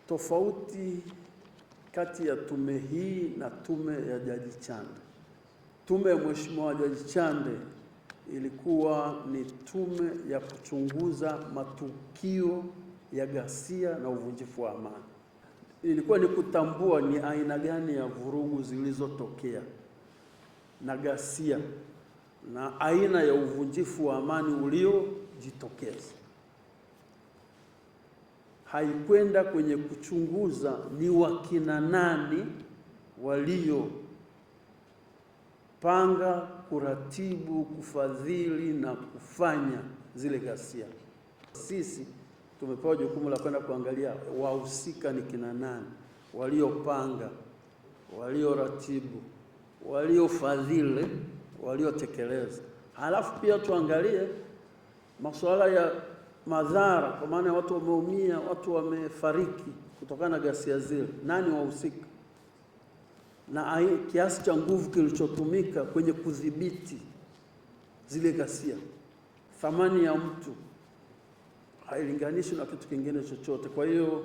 Tofauti kati ya tume hii na tume ya Jaji Chande. Tume ya Mheshimiwa Jaji Chande ilikuwa ni tume ya kuchunguza matukio ya ghasia na uvunjifu wa amani. Ilikuwa ni kutambua ni aina gani ya vurugu zilizotokea na ghasia na aina ya uvunjifu wa amani uliojitokeza. Haikwenda kwenye kuchunguza ni wakina nani waliopanga, kuratibu, kufadhili na kufanya zile ghasia. Sisi tumepewa jukumu la kwenda kuangalia wahusika ni kina nani, waliopanga, walioratibu, waliofadhili, waliotekeleza. Halafu pia tuangalie masuala ya madhara, kwa maana watu wameumia, watu wamefariki kutokana na ghasia zile. Nani wahusika? Na kiasi cha nguvu kilichotumika kwenye kudhibiti zile ghasia. Thamani ya mtu hailinganishi na kitu kingine chochote. Kwa hiyo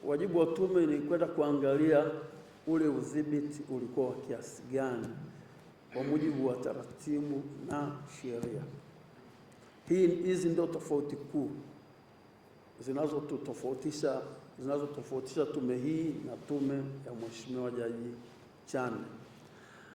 wajibu wa tume ni kwenda kuangalia ule udhibiti ulikuwa wa kiasi gani kwa mujibu wa taratibu na sheria. Hizi ndio tofauti kuu zinazotofautisha tume hii na tume ya Mheshimiwa Jaji Chande.